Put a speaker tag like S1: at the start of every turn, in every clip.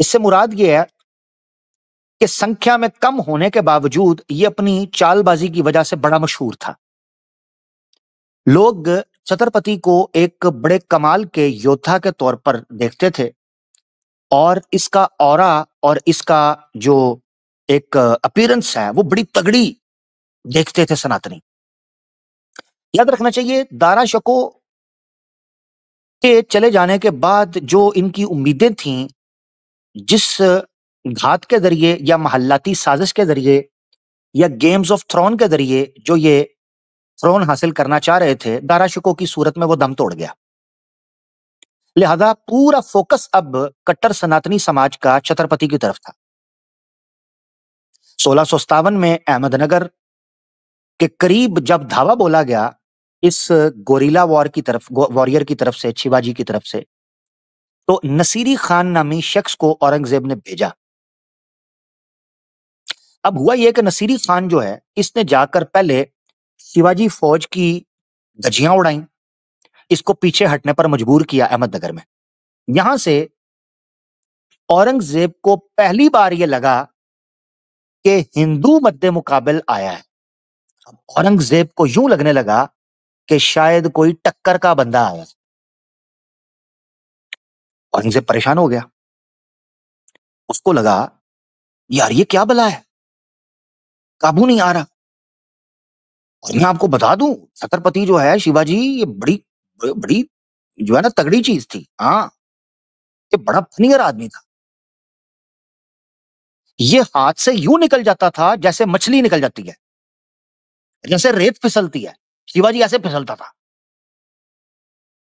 S1: इससे मुराद ये है कि संख्या में कम होने के बावजूद ये अपनी चालबाजी की वजह से बड़ा मशहूर था। लोग छत्रपति को एक बड़े कमाल के योद्धा के तौर पर देखते थे और इसका ऑरा और इसका जो एक अपीयरेंस है वो बड़ी तगड़ी देखते थे सनातनी। याद रखना चाहिए दारा शको के चले जाने के बाद जो इनकी उम्मीदें थीं, जिस घात के जरिए या महल्लाती साजिश के जरिए या गेम्स ऑफ थ्रोन के जरिए जो ये थ्रोन हासिल करना चाह रहे थे, दारा शिकोह की सूरत में वो दम तोड़ गया। लिहाजा पूरा फोकस अब कट्टर सनातनी समाज का छत्रपति की तरफ था। 1657 में अहमदनगर के करीब जब धावा बोला गया इस गोरिल्ला वॉर की तरफ, वॉरियर की तरफ से, शिवाजी की तरफ से, तो नसीरी खान नामी शख्स को औरंगजेब ने भेजा। अब हुआ यह कि नसीरी खान जो है, इसने जाकर पहले शिवाजी फौज की धज्जियां उड़ाई, इसको पीछे हटने पर मजबूर किया अहमदनगर में। यहां से औरंगजेब को पहली बार यह लगा कि हिंदू मद्दे मुकाबिल आया है। अब औरंगजेब को यूं लगने लगा कि शायद कोई टक्कर का बंदा आया। औरंगजेब परेशान हो गया। उसको लगा यार ये क्या बला है, काबू नहीं आ रहा। और मैं आपको बता दूं, छत्रपति जो है शिवाजी, ये बड़ी बड़ी जो है ना तगड़ी चीज थी। हाँ, ये बड़ा फनीगर आदमी था। ये हाथ से यूं निकल जाता था जैसे मछली निकल जाती है, जैसे रेत फिसलती है। शिवाजी ऐसे फिसलता था,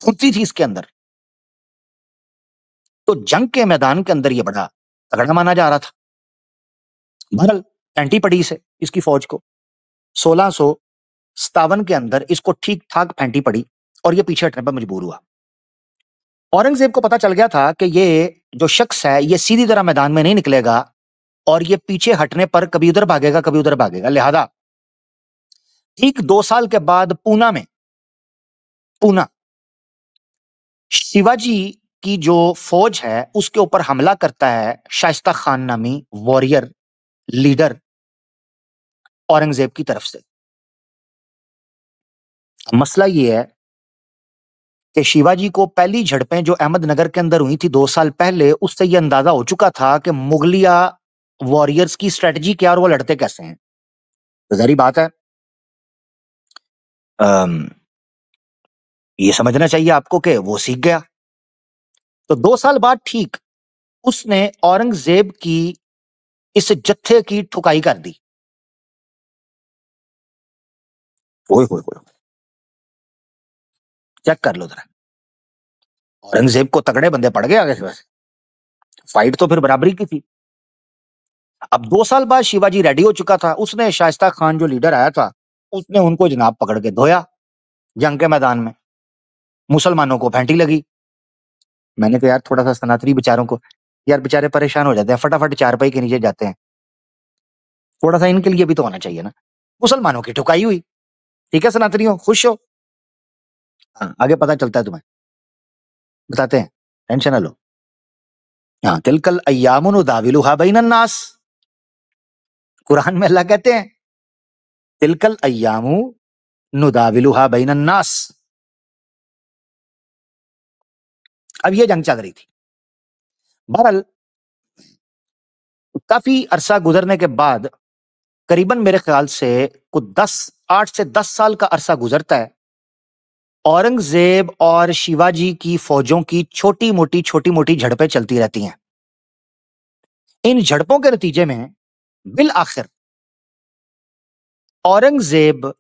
S1: फुर्ती थी इसके अंदर। तो जंग के मैदान के अंदर ये बड़ा तगड़ा माना जा रहा था। बहरहाल पैंटी पड़ी से इसकी फौज को 1657 के अंदर इसको ठीक ठाक पैंटी पड़ी और ये पीछे हटने पर मजबूर हुआ। औरंगजेब को पता चल गया था कि ये जो शख्स है ये सीधी तरह मैदान में नहीं निकलेगा और ये पीछे हटने पर कभी उधर भागेगा कभी उधर भागेगा। लिहाजा ठीक 2 साल के बाद पूना शिवाजी की जो फौज है उसके ऊपर हमला करता है शाइस्ता खान नामी वॉरियर लीडर औरंगजेब की तरफ से। मसला ये है कि शिवाजी को पहली झड़पें जो अहमदनगर के अंदर हुई थी 2 साल पहले, उससे ये अंदाजा हो चुका था कि मुगलिया वॉरियर्स की स्ट्रेटजी क्या और वो लड़ते कैसे हैं। तो जारी बात है, ये समझना चाहिए आपको कि वो सीख गया। तो 2 साल बाद ठीक उसने औरंगजेब की इस जत्थे की ठुकाई कर दी। ओए होए होए, चेक कर लो जरा, औरंगजेब को तगड़े बंदे पड़ गए आगे से। वैसे फाइट तो फिर बराबरी की थी। अब 2 साल बाद शिवाजी रेडी हो चुका था। उसने शाइस्ता खान जो लीडर आया था, उसने उनको जनाब पकड़ के धोया जंग के मैदान में। मुसलमानों को फैंटी लगी। मैंने कहा यार थोड़ा सा सनातनी बेचारों को, यार बेचारे परेशान हो जाते हैं, फटाफट चारपाई के नीचे जाते हैं, थोड़ा सा इनके लिए भी तो होना चाहिए ना। मुसलमानों की ठुकाई हुई। ठीक है सनातनियों, खुश हो? हाँ, आगे पता चलता है तुम्हें, बताते हैं, टेंशन ना लो। हाँ, तिलकल अय्यामु नुदाविलुहा बैनन नास। कुरान में अल्लाह कहते हैं तिलकल अय्यामु नुदाविलुहा बैनन नास। अब ये जंग चल रही थी। बहरहाल काफी अरसा गुजरने के बाद, करीबन मेरे ख्याल से कुछ 8 से 10 साल का अरसा गुजरता है। औरंगजेब और शिवाजी की फौजों की छोटी मोटी झड़पें चलती रहती हैं। इन झड़पों के नतीजे में बिल आखिर औरंगजेब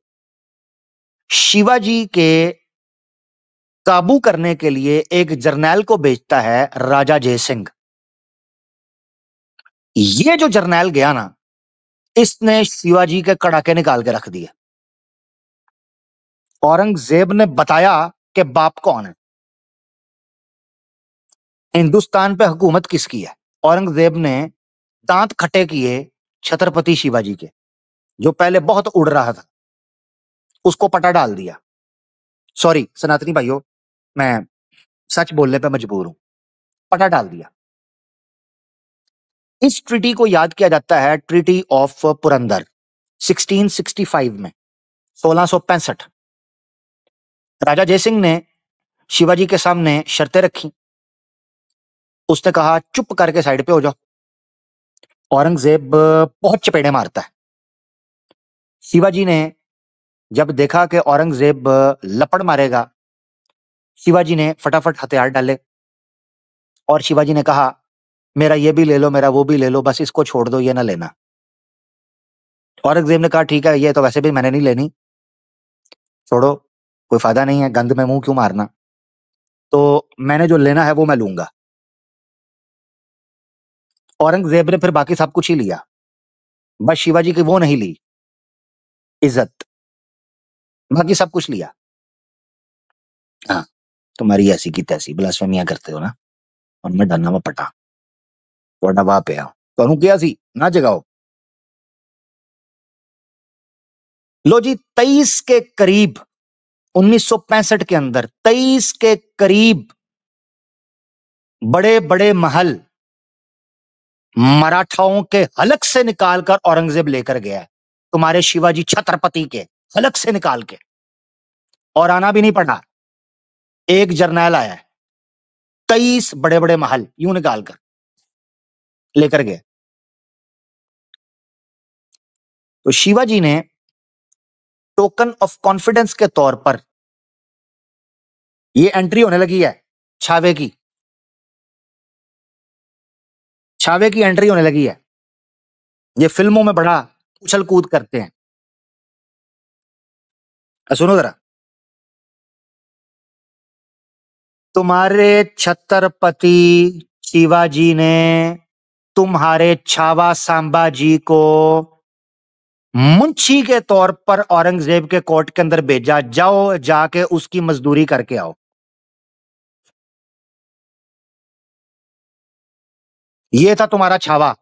S1: शिवाजी के काबू करने के लिए एक जर्नैल को भेजता है, राजा जय सिंह। ये जो जर्नैल गया ना, इसने शिवाजी के कड़ाके निकाल के रख दिए। औरंगजेब ने बताया कि बाप कौन है, हिंदुस्तान पे हुकूमत किसकी है। औरंगजेब ने दांत खट्टे किए छत्रपति शिवाजी के, जो पहले बहुत उड़ रहा था, उसको पटा डाल दिया। सॉरी सनातनी भाइयों, मैं सच बोलने पे मजबूर हूं, पटा डाल दिया। इस ट्रीटी को याद किया जाता है ट्रीटी ऑफ पुरंदर 1665 में, 1665। राजा जयसिंह ने शिवाजी के सामने शर्तें रखी। उसने कहा चुप करके साइड पे हो जाओ। औरंगजेब बहुत चपेड़े मारता है। शिवाजी ने जब देखा कि औरंगजेब लपड़ मारेगा, शिवाजी ने फटाफट हथियार डाले और शिवाजी ने कहा मेरा ये भी ले लो, मेरा वो भी ले लो, बस इसको छोड़ दो, ये ना लेना। औरंगजेब ने कहा ठीक है, ये तो वैसे भी मैंने नहीं लेनी, छोड़ो, कोई फायदा नहीं है, गंद में मुंह क्यों मारना, तो मैंने जो लेना है वो मैं लूंगा। औरंगजेब ने फिर बाकी सब कुछ ही लिया, बस शिवाजी की वो नहीं ली, इज्जत। बाकी सब कुछ लिया। हाँ, तुम्हारी ऐसी की तैसी ब्लास्फेमियां करते हो ना, और मैं डरना में पटा थोड़ा वहां पे आओ तो क्या सी ना जगाओ। लो जी, 23 के करीब, 1965 के अंदर 23 के करीब बड़े बड़े महल मराठाओं के हलक से निकालकर औरंगजेब लेकर गया है, तुम्हारे शिवाजी छत्रपति के हलक से निकाल के, और आना भी नहीं पड़ा। एक जर्नैल आया है, 23 बड़े बड़े महल यूं निकालकर लेकर गए। तो शिवाजी ने टोकन ऑफ कॉन्फिडेंस के तौर पर, ये एंट्री होने लगी है छावे की, छावे की एंट्री होने लगी है। ये फिल्मों में बड़ा उछल कूद करते हैं। सुनो जरा, तुम्हारे छत्रपति शिवाजी ने तुम्हारे छावा सांबा जी को मुंशी के तौर पर औरंगजेब के कोर्ट के अंदर भेजा, जाओ जाके उसकी मजदूरी करके आओ। ये था तुम्हारा छावा।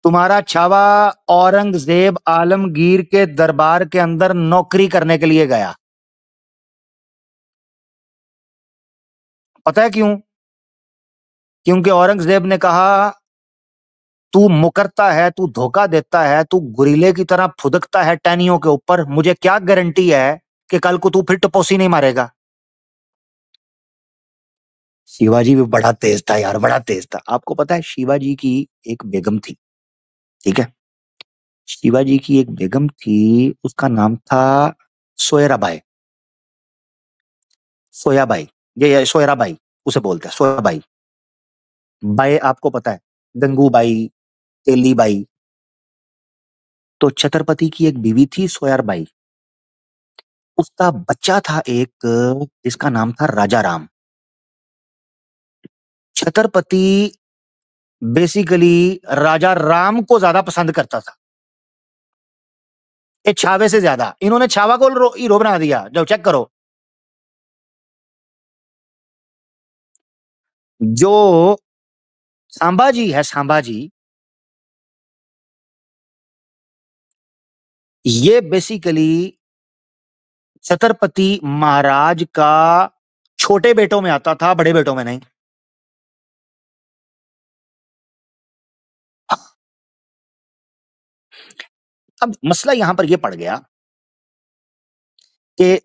S1: तुम्हारा छावा औरंगजेब आलमगीर के दरबार के अंदर नौकरी करने के लिए गया। पता है क्यों? क्योंकि औरंगजेब ने कहा तू मुकरता है, तू धोखा देता है, तू गुरीले की तरह फुदकता है टहनियों के ऊपर, मुझे क्या गारंटी है कि कल को तू फिर टपोसी नहीं मारेगा। शिवाजी भी बड़ा तेज था यार, बड़ा तेज था। आपको पता है शिवाजी की एक बेगम थी, ठीक है, शिवाजी की एक बेगम थी, उसका नाम था सोयराबाई। सोयाबाई, ये सोयराबाई उसे बोलते हैं, सोयाबाई। बाई आपको पता है, गंगूबाई, तेलीबाई। तो छत्रपति की एक बीवी थी सोयरबाई, उसका बच्चा था एक जिसका नाम था राजा राम। छत्रपति बेसिकली राजा राम को ज्यादा पसंद करता था, ये छावे से ज्यादा। इन्होंने छावा को हीरो बना दिया, जब चेक करो। जो सांबाजी है, सांबाजी, ये बेसिकली छत्रपति महाराज का छोटे बेटों में आता था, बड़े बेटों में नहीं। अब मसला यहां पर यह पड़ गया कि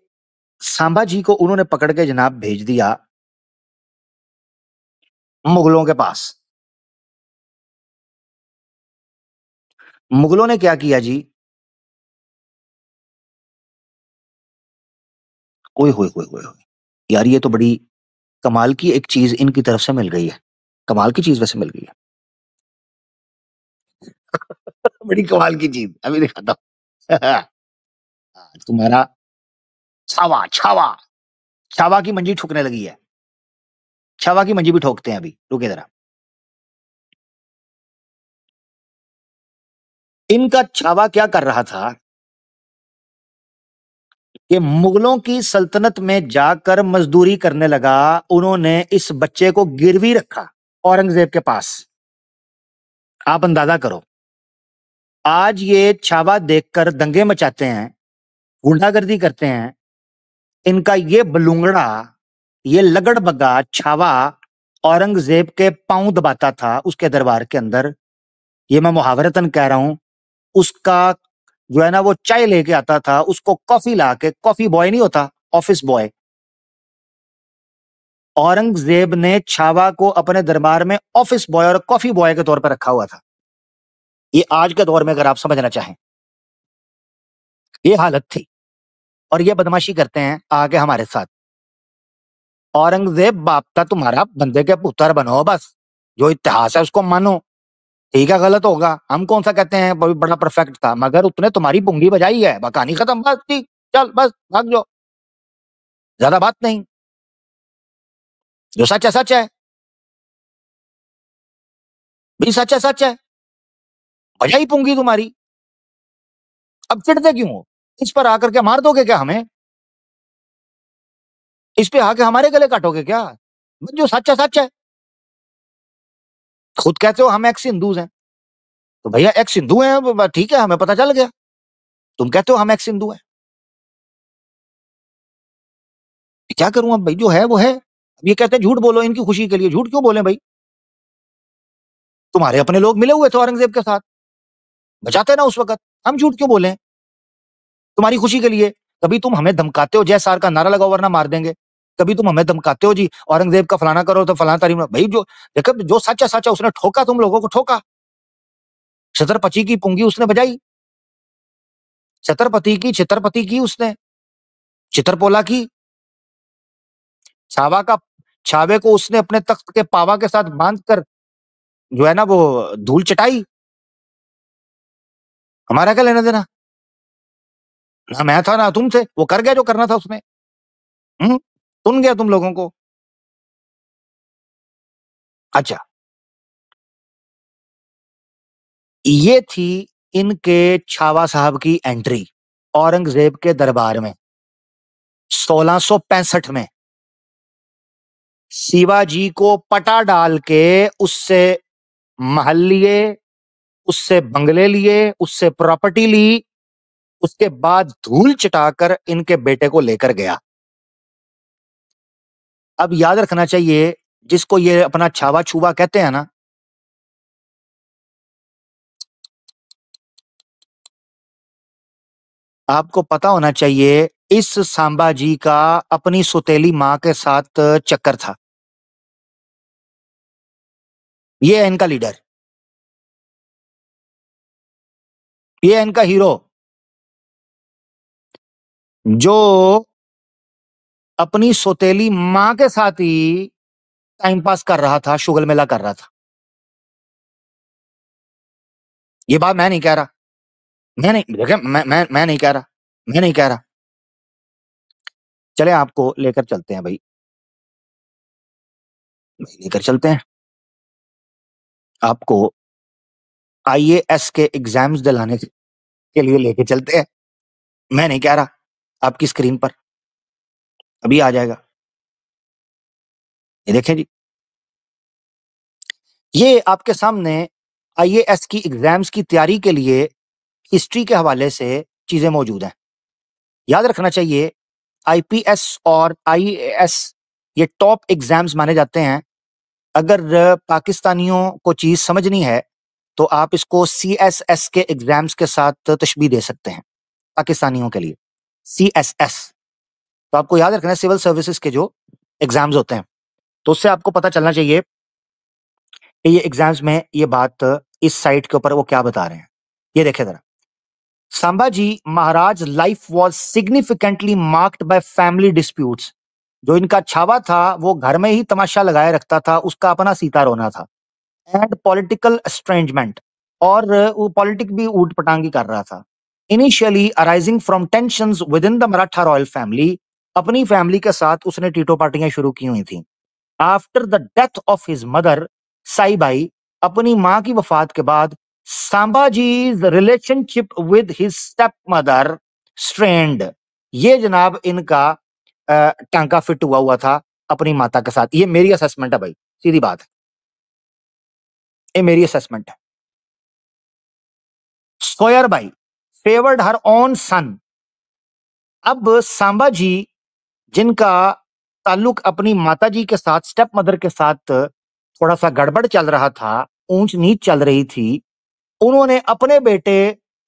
S1: सांबाजी को उन्होंने पकड़ के जनाब भेज दिया मुगलों के पास। मुगलों ने क्या किया जी, ओए होए होए होए होए, यार ये तो बड़ी कमाल की एक चीज इनकी तरफ से मिल गई है। कमाल की चीज वैसे मिल गई है। बड़ी कमाल की चीज अभी दिखाता हूं। तुम्हारा छावा, छावा, छावा की मंजी ठुकने लगी है। छावा की मंजी भी ठोकते हैं अभी, रुके जरा। इनका छावा क्या कर रहा था कि मुगलों की सल्तनत में जाकर मजदूरी करने लगा। उन्होंने इस बच्चे को गिरवी रखा औरंगजेब के पास। आप अंदाजा करो, आज ये छावा देखकर दंगे मचाते हैं, गुंडागर्दी करते हैं। इनका ये बलूंगड़ा, ये लगड़ बग्गा छावा औरंगजेब के पांव दबाता था उसके दरबार के अंदर, ये मैं मुहावरतन कह रहा हूं, उसका जो है ना वो चाय लेके आता था, उसको कॉफी ला के, कॉफी बॉय नहीं होता, ऑफिस बॉय, औरंगजेब ने छावा को अपने दरबार में ऑफिस बॉय और कॉफी बॉय के तौर पर रखा हुआ था। ये आज के दौर में अगर आप समझना चाहें, ये हालत थी। और ये बदमाशी करते हैं आगे हमारे साथ। औरंगजेब बाप था तुम्हारा, बंदे के पुत्र बनो बस, जो इतिहास है उसको मानो, ठीक है गलत होगा, हम कौन सा कहते हैं बड़ा परफेक्ट था, मगर उसने तुम्हारी पुंगी बजाई है, कहानी खत्म, बस ठीक, चल बस भाग जाओ, ज्यादा बात नहीं, जो सच है सच है, भी सच है सच है, बजाई पुंगी तुम्हारी, अब चिढ़ते क्यों हो, इस पर आकर के मार दोगे क्या हमें, इस पे आके हमारे गले काटोगे क्या, जो सच है सच है, खुद कहते हो हम एक्स हिंदूज हैं, तो भैया एक्स हिंदू हैं, ठीक है हमें पता चल गया, तुम कहते हो हम एक्स हिंदू हैं, क्या करूं अब भाई, जो है वो है। अब ये कहते हैं झूठ बोलो इनकी खुशी के लिए, झूठ क्यों बोले भाई, तुम्हारे अपने लोग मिले हुए थे औरंगजेब के साथ, बचाते ना उस वक्त, हम झूठ क्यों बोले तुम्हारी खुशी के लिए। कभी तुम हमें धमकाते हो, जय सार का नारा लगाओ वरना मार देंगे, कभी तुम हमें धमकाते हो जी औरंगजेब का फलाना करो तो फलाना तारीफ, भाई जो देखो जो सच है उसने ठोका, तुम लोगों को ठोका, छत्रपति की पुंगी उसने बजाई, छत्रपति की उसने चित्रपोला की, छावा का, छावे को उसने अपने तख्त के पावा के साथ बांध कर जो है ना वो धूल चटाई, हमारा क्या लेना देना, ना मैं था ना तुम थे, वो कर गया जो करना था उसने, सुन गया तुम लोगों को। अच्छा, ये थी इनके छावा साहब की एंट्री औरंगजेब के दरबार में 1665 में, शिवाजी को पटा डाल के उससे महल लिए, उससे बंगले लिए, उससे प्रॉपर्टी ली, उसके बाद धूल चटाकर इनके बेटे को लेकर गया। अब याद रखना चाहिए, जिसको ये अपना छावा छुवा कहते हैं ना, आपको पता होना चाहिए इस सांबा जी का अपनी सौतेली मां के साथ चक्कर था। ये है इनका लीडर, ये है इनका हीरो, जो अपनी सौतेली मां के साथ ही टाइम पास कर रहा था, शुगल मेला कर रहा था। ये बात मैं नहीं कह रहा, मैं नहीं देखिए, मैं नहीं कह रहा, मैं नहीं कह रहा, चले आपको लेकर चलते हैं भाई, लेकर चलते हैं आपको, आईएएस के एग्जाम्स दिलाने के लिए लेके चलते हैं, मैं नहीं कह रहा, आपकी स्क्रीन पर अभी आ जाएगा, ये देखें जी, ये आपके सामने आईएएस की एग्जाम्स की तैयारी के लिए हिस्ट्री के हवाले से चीजें मौजूद हैं। याद रखना चाहिए आईपीएस और आईएएस ये टॉप एग्जाम्स माने जाते हैं। अगर पाकिस्तानियों को चीज समझनी है तो आप इसको सीएसएस के एग्जाम्स के साथ तशबीह दे सकते हैं, पाकिस्तानियों के लिए सीएसएस। तो आपको याद रखना है सिविल सर्विसेज के जो एग्जाम्स होते हैं, तो उससे आपको पता चलना चाहिए कि ये एग्जाम्स में ये बात इस साइट के ऊपर वो क्या बता रहे हैं। ये देखे जरा, Sambhaji Maharaj life was significantly marked by family disputes. जो इनका छावा था वो घर में ही तमाशा लगाए रखता था, उसका अपना सीता रोना था, एंड पॉलिटिकल एस्ट्रेंजमेंट, और वो पॉलिटिक भी ऊट पटांगी कर रहा था। Initially arising from tensions within the Maratha royal family, अपनी फैमिली के साथ उसने टीटो पार्टियां शुरू की हुई थी। After the death of his mother Saibai, अपनी मां की वफात के बाद सांबाजीज relationship with his step mother strained, ये जनाब इनका टांका फिट हुआ हुआ था अपनी माता के साथ। ये मेरी असेसमेंट है भाई, सीधी बात है, ये मेरी असेसमेंट है। सोयरबाई फेवर्ड हर ओन सन। अब सांबाजी जिनका ताल्लुक अपनी माताजी के साथ, स्टेप मदर के साथ थोड़ा-सा गड़बड़ चल रहा था, ऊंच-नीच चल रही थी, उन्होंने अपने बेटे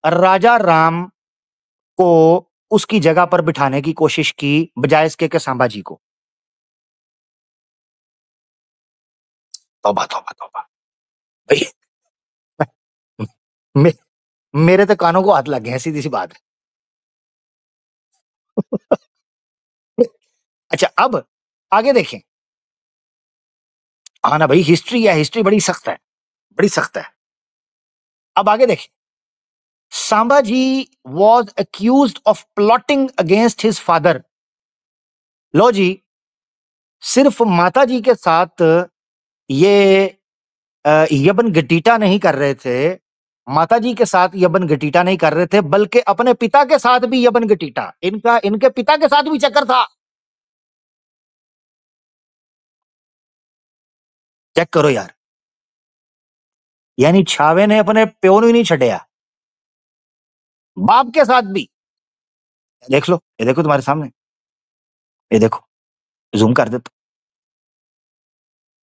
S1: राजा राम को उसकी जगह पर बिठाने की कोशिश की, बजाय इसके कि संभाजी को। तौबा, तौबा, तौबा! भई मे मेरे तो कानों को हाथ लग गए हैं, सीधी-सी बात है। अच्छा, अब आगे देखें। हाँ ना भई, हिस्ट्री है, हिस्ट्री बड़ी सख्त है, बड़ी सख्त है। अब आगे देखें। Sambhaji was accused of plotting against his father. लो जी, सिर्फ माताजी के साथ ये यबन गटीटा नहीं कर रहे थे, माताजी के साथ यबन गटीटा नहीं कर रहे थे, बल्कि अपने पिता के साथ भी यबन गटीटा, इनके पिता के साथ भी चक्कर था। चेक करो यार। यानी छावे ने अपने प्यो ਨੂੰ ही नहीं छड़िया, बाप के साथ भी। देख लो, ये देखो तुम्हारे सामने, ये देखो, ज़ूम कर देता हूं,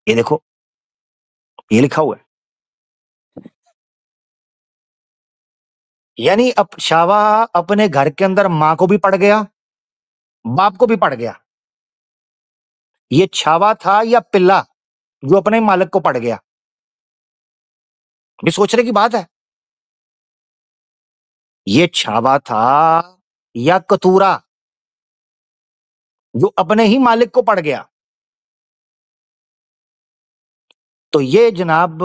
S1: ये देखो, ये लिखा हुआ है। यानी अब छावा अपने घर के अंदर माँ को भी पड़ गया, बाप को भी पड़ गया। ये छावा था या पिल्ला जो अपने मालिक को पड़ गया? ये सोचने की बात है। ये छावा था या कतूरा जो अपने ही मालिक को पड़ गया? तो ये जनाब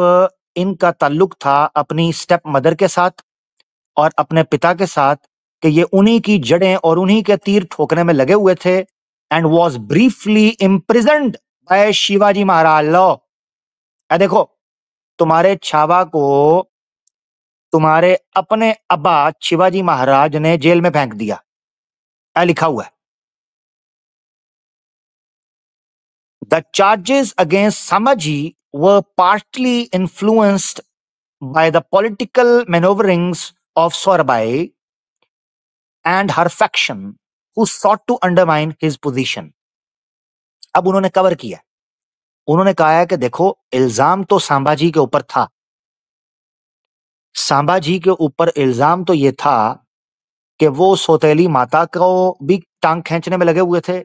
S1: इनका ताल्लुक था अपनी स्टेप मदर के साथ और अपने पिता के साथ, कि ये उन्हीं की जड़ें और उन्हीं के तीर ठोकने में लगे हुए थे, and was briefly imprisoned by Shivaji Maharaj. लो, देखो, तुम्हारे छावा को तुम्हारे अपने अब्बा शिवाजी महाराज ने जेल में फेंक दिया, लिखा हुआ है। The charges against Sambhaji were partly influenced by the political maneuverings of Sorabai and her faction, who sought to undermine his position. अब उन्होंने कवर किया, उन्होंने कहा है कि देखो, इल्जाम तो संभाजी के ऊपर था, संभाजी के ऊपर इल्जाम तो ये था कि वो सौतेली माता को भी टांग खींचने में लगे हुए थे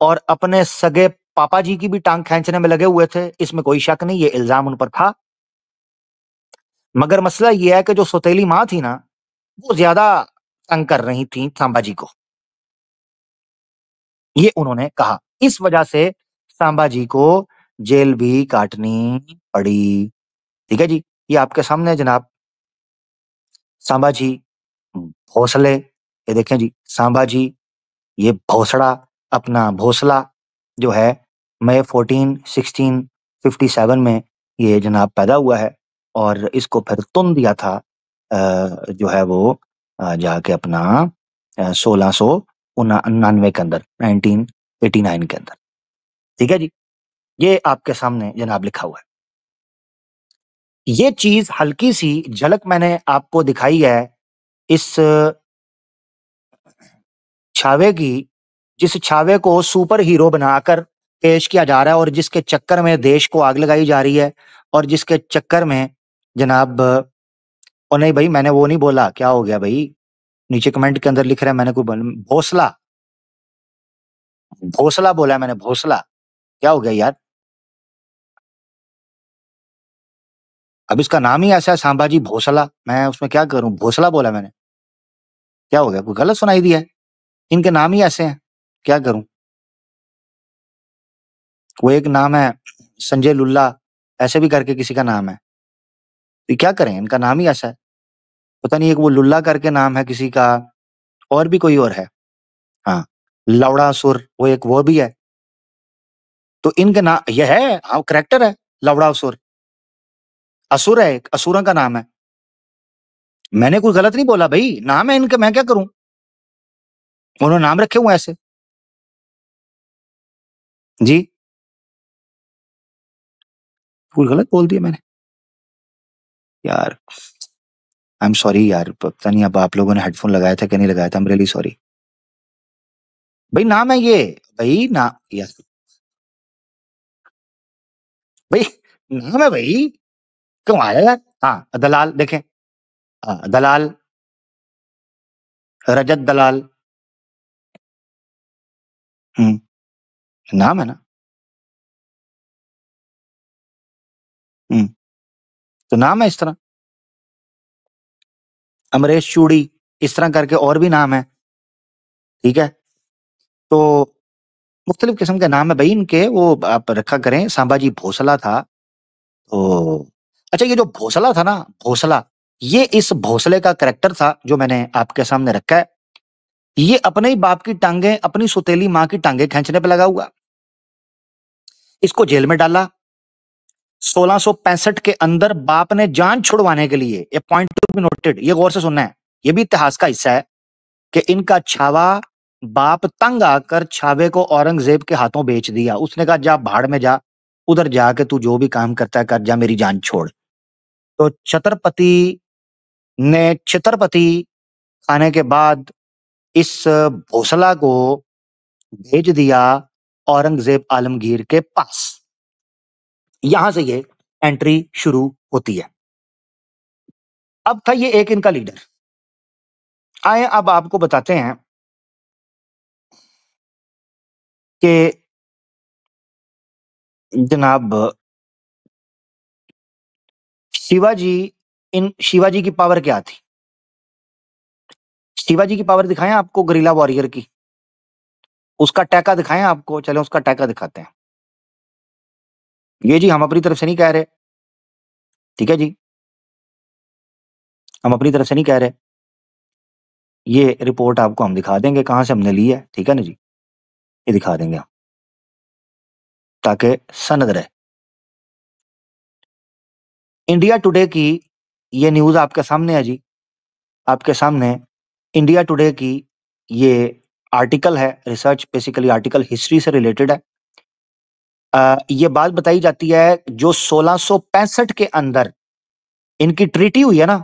S1: और अपने सगे पापा जी की भी टांग खींचने में लगे हुए थे, इसमें कोई शक नहीं, ये इल्जाम उन पर था। मगर मसला ये है कि जो सौतेली माँ थी ना, वो ज्यादा तंग कर रही थी संभाजी को, ये उन्होंने कहा। इस वजह से संभाजी को जेल भी काटनी पड़ी। ठीक है जी, ये आपके सामने है जनाब। संभाजी भोसले, ये देखें जी, संभाजी ये भोसड़ा, अपना भोसला जो है मई 14 1657 में ये जनाब पैदा हुआ है और इसको फिर तुन दिया था जो है वो जाके अपना 1699 के अंदर, 1989 के अंदर। ठीक है जी, ये आपके सामने जनाब लिखा हुआ है। ये चीज हल्की सी झलक मैंने आपको दिखाई है इस छावे की, जिस छावे को सुपर हीरो बनाकर पेश किया जा रहा है और जिसके चक्कर में देश को आग लगाई जा रही है और जिसके चक्कर में जनाब, ओ नहीं भाई, मैंने वो नहीं बोला, क्या हो गया भाई, नीचे कमेंट के अंदर लिख रहा है मैंने कोई भोसला, भोसला बोला है मैंने, भोसला, क्या हो गया यार? अब इसका नाम ही ऐसा है संभाजी भोसला, मैं उसमें क्या करूं, भोसला बोला मैंने, क्या हो गया, कोई गलत सुनाई दिया है? इनके नाम ही ऐसे हैं, क्या करूं? वो एक नाम है संजय लुल्ला, ऐसे भी करके किसी का नाम है, तो क्या करें, इनका नाम ही ऐसा है। पता नहीं, एक वो लुल्ला करके नाम है किसी का, और भी कोई और है, हाँ, लवड़ासुर, वो एक वो भी है। तो इनके नाम ये है, हाँ, करेक्टर है, लवड़ासुर, असुर है, एक असुरों का नाम है। मैंने कोई गलत नहीं बोला भाई, नाम है इनके, मैं क्या करूं, उन्होंने नाम रखे हुए हैं ऐसे। जी, कोई गलत बोल दिया मैंने यार, आई एम सॉरी यार, पता नहीं अब आप लोगों ने हेडफोन लगाया था कि नहीं लगाया था, आई एम रियली सॉरी। भाई नाम है ये, भाई ना, यस भाई, नाम है भाई, क्यों आया यार। हाँ दलाल देखें, हाँ दलाल, रजत दलाल। नाम है ना। हम्म, तो नाम है इस तरह, अमरीश चूड़ी, इस तरह करके और भी नाम है, ठीक है। तो मुख्तलिफ किस्म के नाम है भाई इनके, वो आप रखा करें। सांबाजी भोसला था, तो अच्छा ये जो भोसला था ना, भोसला, ये इस भोसले का करेक्टर था जो मैंने आपके सामने रखा है। ये अपने ही बाप की टांगे, अपनी सुतेली माँ की टांगे खींचने पे लगा हुआ। इसको जेल में डाला 1665 के अंदर, बाप ने जान छुड़वाने के लिए। ये पॉइंट टू बी नोटेड, ये गौर से सुनना है, ये भी इतिहास का हिस्सा है कि इनका छावा, बाप तंग आकर छावे को औरंगजेब के हाथों बेच दिया। उसने कहा जा भाड़ में जा, उधर जाके तू जो भी काम करता है कर, जा मेरी जान छोड़। तो छत्रपति ने छत्रपति खाने के बाद इस भोसला को भेज दिया औरंगजेब आलमगीर के पास। यहां से ये एंट्री शुरू होती है। अब था ये एक इनका लीडर। आए अब आपको बताते हैं कि जनाब शिवाजी, इन शिवाजी की पावर क्या थी। शिवाजी की पावर दिखाएं आपको, गरिल्ला वॉरियर की, उसका टैका दिखाएं आपको, चलो उसका टैका दिखाते हैं। ये जी हम अपनी तरफ से नहीं कह रहे, ठीक है जी, हम अपनी तरफ से नहीं कह रहे, ये रिपोर्ट आपको हम दिखा देंगे कहां से हमने ली है, ठीक है ना जी, ये दिखा देंगे हम, ताकि सनद रहे। इंडिया टुडे की ये न्यूज आपके सामने है जी, आपके सामने इंडिया टुडे की ये आर्टिकल है, रिसर्च बेसिकली आर्टिकल हिस्ट्री से रिलेटेड है। ये बात बताई जाती है जो 1665 के अंदर इनकी ट्रीटी हुई है ना,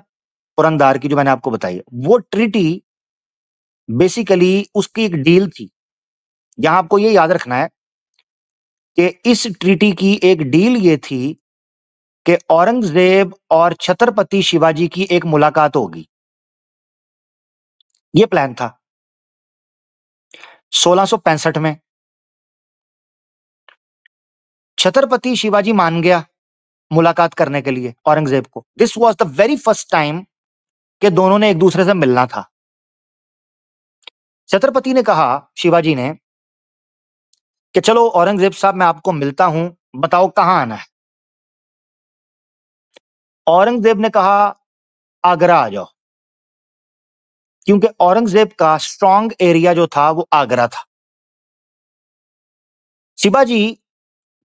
S1: पुरंदार की, जो मैंने आपको बताई है, वो ट्रीटी बेसिकली उसकी एक डील थी। यहां आपको ये याद रखना है कि इस ट्रीटी की एक डील ये थी कि औरंगजेब और छत्रपति शिवाजी की एक मुलाकात होगी। ये प्लान था 1665 में। छत्रपति शिवाजी मान गया मुलाकात करने के लिए औरंगजेब को। This was the very first time कि दोनों ने एक दूसरे से मिलना था। छत्रपति ने कहा, शिवाजी ने, कि चलो औरंगजेब साहब मैं आपको मिलता हूं, बताओ कहां आना है। औरंगजेब ने कहा आगरा आ जाओ, क्योंकि औरंगजेब का स्ट्रॉन्ग एरिया जो था वो आगरा था। शिवाजी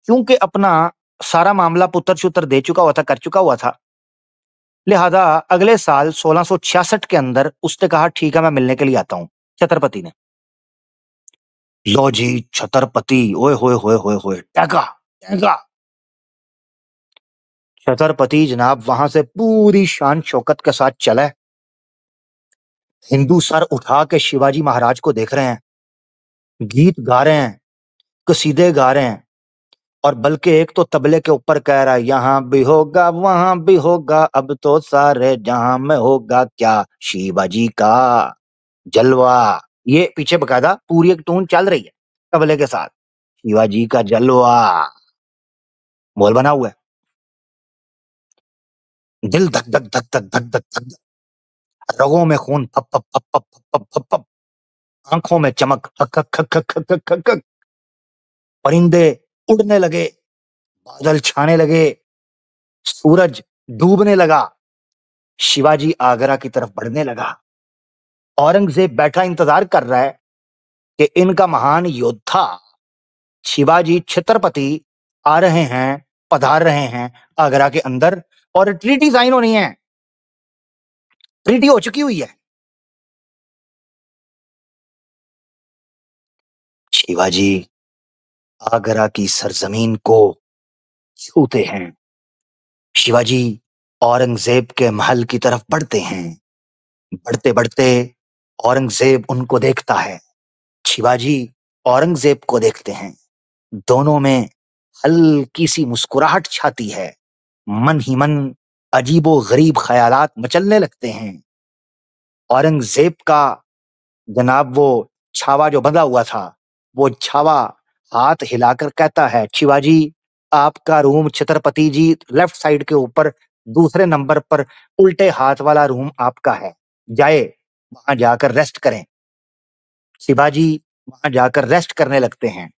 S1: क्योंकि अपना सारा मामला पुत्र छुत्र दे चुका हुआ था, कर चुका हुआ था, लिहाजा अगले साल 1666 के अंदर उसने कहा ठीक है मैं मिलने के लिए आता हूं, छत्रपति ने। लो जी छत्रपति, ओए होए होए होए होए, टैगा टैगा। छत्रपति जनाब वहां से पूरी शान शौकत के साथ चला, हिंदू सर उठा के शिवाजी महाराज को देख रहे हैं, गीत गा रहे हैं, कसीदे गा रहे हैं, और बल्कि एक तो तबले के ऊपर कह रहा है यहाँ भी होगा वहां भी होगा, अब तो सारे जहां में होगा क्या शिवाजी का जलवा। ये पीछे बकायदा पूरी एक टून चल रही है तबले के साथ, शिवाजी का जलवा बोल बना हुआ है। दिल धक धक धक धक धक धक धक, रगों में खून फप फप फप फप फप फप फप, आंखों में चमक हक हक हक हक हक हक हक हक, परिंदे उड़ने लगे, बादल छाने लगे, सूरज डूबने लगा, शिवाजी आगरा की तरफ बढ़ने लगा। औरंगजेब बैठा इंतजार कर रहा है कि इनका महान योद्धा शिवाजी छत्रपति आ रहे हैं, पधार रहे हैं आगरा के अंदर, और ट्रीटी साइन होनी है, ट्रीटी हो चुकी हुई है। शिवाजी आगरा की सरजमीन को छूते हैं, शिवाजी औरंगजेब के महल की तरफ बढ़ते हैं, बढ़ते बढ़ते औरंगजेब उनको देखता है, शिवाजी औरंगजेब को देखते हैं, दोनों में हल्की सी मुस्कुराहट छाती है, मन ही मन अजीबो गरीब ख्यालात मचलने लगते हैं। औरंगजेब का जनाब वो छावा जो बंधा हुआ था, वो छावा हाथ हिलाकर कहता है, शिवाजी आपका रूम छत्रपति जी लेफ्ट साइड के ऊपर दूसरे नंबर पर उल्टे हाथ वाला रूम आपका है, जाए वहां जाकर रेस्ट करें। शिवाजी वहां जाकर रेस्ट करने लगते हैं।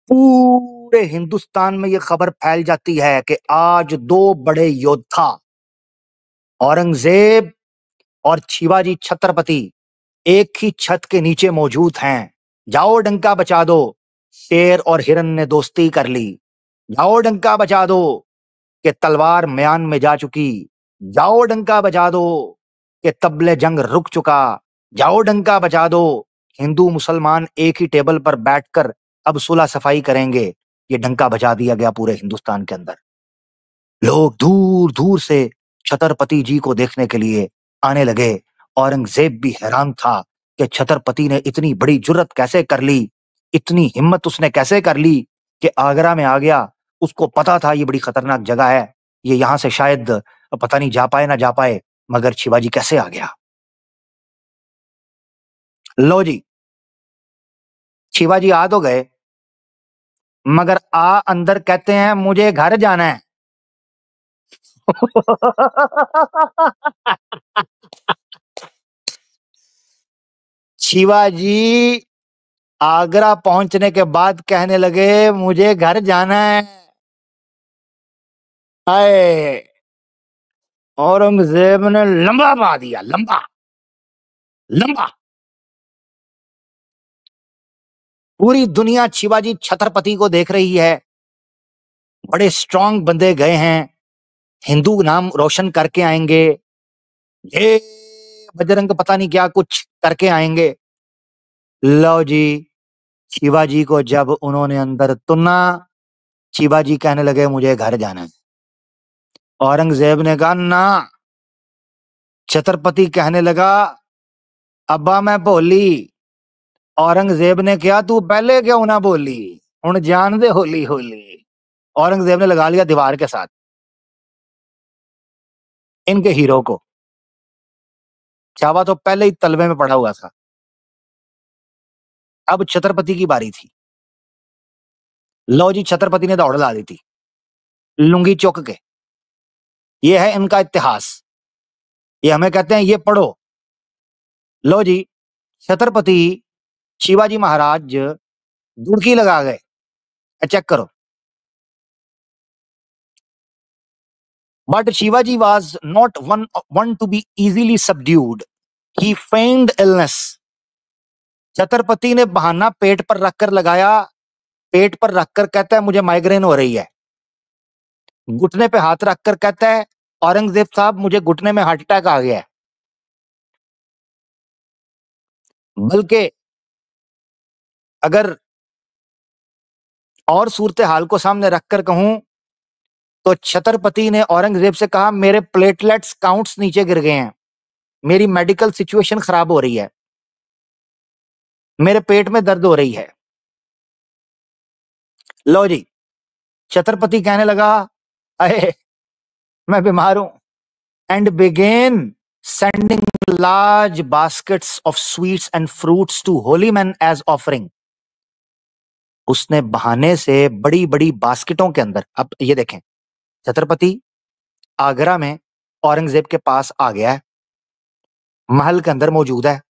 S1: पूरे हिंदुस्तान में ये खबर फैल जाती है कि आज दो बड़े योद्धा औरंगजेब और शिवाजी छत्रपति एक ही छत के नीचे मौजूद हैं। जाओ डंका बचा दो, शेर और हिरन ने दोस्ती कर ली। जाओ डंका बचा दो कि तलवार म्यान में जा चुकी। जाओ डंका बजा दो कि तबले जंग रुक चुका। जाओ डंका बजा दो, हिंदू मुसलमान एक ही टेबल पर बैठकर अब सुलह सफाई करेंगे। ये डंका बजा दिया गया पूरे हिंदुस्तान के अंदर। लोग दूर दूर से छत्रपति जी को देखने के लिए आने लगे। औरंगजेब भी हैरान था कि छत्रपति ने इतनी बड़ी जुर्रत कैसे कर ली, इतनी हिम्मत उसने कैसे कर ली कि आगरा में आ गया। उसको पता था ये बड़ी खतरनाक जगह है, ये यहां से शायद पता नहीं जा पाए ना जा पाए, मगर शिवाजी कैसे आ गया। लो जी, शिवाजी आ तो गए, मगर अंदर कहते हैं मुझे घर जाना है। शिवाजी आगरा पहुंचने के बाद कहने लगे मुझे घर जाना है। हाय, औरंगजेब ने लंबा पा दिया, लंबा लंबा। पूरी दुनिया शिवाजी छत्रपति को देख रही है, बड़े स्ट्रांग बंदे गए हैं, हिंदू नाम रोशन करके आएंगे, ये बजरंग पता नहीं क्या कुछ करके आएंगे। लो जी, शिवाजी को जब उन्होंने अंदर तुना, शिवाजी कहने लगे मुझे घर जाना है। औरंगजेब ने कहा ना। छत्रपति कहने लगा अब्बा मैं बोली। औरंगजेब ने कहा तू पहले क्यों ना बोली, हुण जान दे होली होली। औरंगजेब ने लगा लिया दीवार के साथ इनके हीरो को। चावा तो पहले ही तलवे में पड़ा हुआ था। अब छत्रपति की बारी थी। लो जी, छत्रपति ने दौड़ ला दी थी लुंगी चुक के। ये है इनका इतिहास, ये हमें कहते हैं ये पढ़ो। लो जी, छत्रपति शिवाजी महाराज दुड़की लगा गए। चेक करो। But Shivaji was not one to be easily subdued. He feigned illness. Chhatrapati ने बहाना पेट पर रखकर लगाया। पेट पर रखकर कहता है मुझे माइग्रेन हो रही है। घुटने पे हाथ रखकर कहता है औरंगजेब साहब मुझे घुटने में हार्ट अटैक आ गया है। बल्कि अगर और सूरत हाल को सामने रखकर कहूं तो छत्रपति ने औरंगजेब से कहा मेरे प्लेटलेट्स काउंट्स नीचे गिर गए हैं, मेरी मेडिकल सिचुएशन खराब हो रही है, मेरे पेट में दर्द हो रही है। लो जी, छत्रपति कहने लगा अरे मैं बीमार हूं, and began sending large baskets of sweets and fruits to holy men as offering. उसने बहाने से बड़ी बड़ी बास्केटों के अंदर, अब ये देखें, छत्रपति आगरा में औरंगजेब के पास आ गया है, महल के अंदर मौजूद है।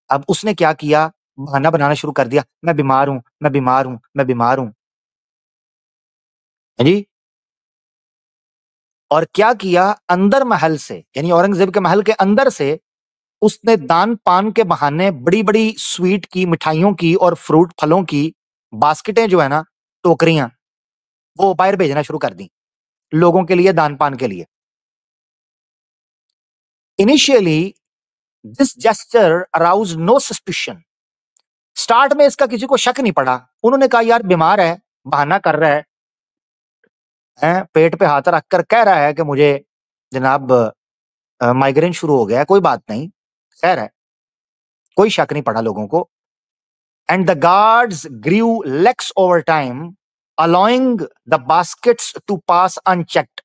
S1: अब उसने क्या किया, बहाना बनाना शुरू कर दिया, मैं बीमार हूं, मैं बीमार हूं, मैं बीमार हूं। जी, और क्या किया, अंदर महल से यानी औरंगजेब के महल के अंदर से उसने दान पान के बहाने बड़ी बड़ी स्वीट की, मिठाइयों की और फ्रूट फलों की बास्केटें जो है ना, टोकरियां, वो बाहर भेजना शुरू कर दी लोगों के लिए, दान पान के लिए। Initially this gesture arouse no suspicion. Start में इसका किसी को शक नहीं पड़ा। उन्होंने कहा यार बीमार है, बहाना कर रहा है, पेट पे हाथ रखकर कह रहा है कि मुझे जनाब माइग्रेन शुरू हो गया है, कोई बात नहीं, खैर है। कोई शक नहीं पड़ा लोगों को। And the guards grew lax over time, allowing the baskets to pass unchecked.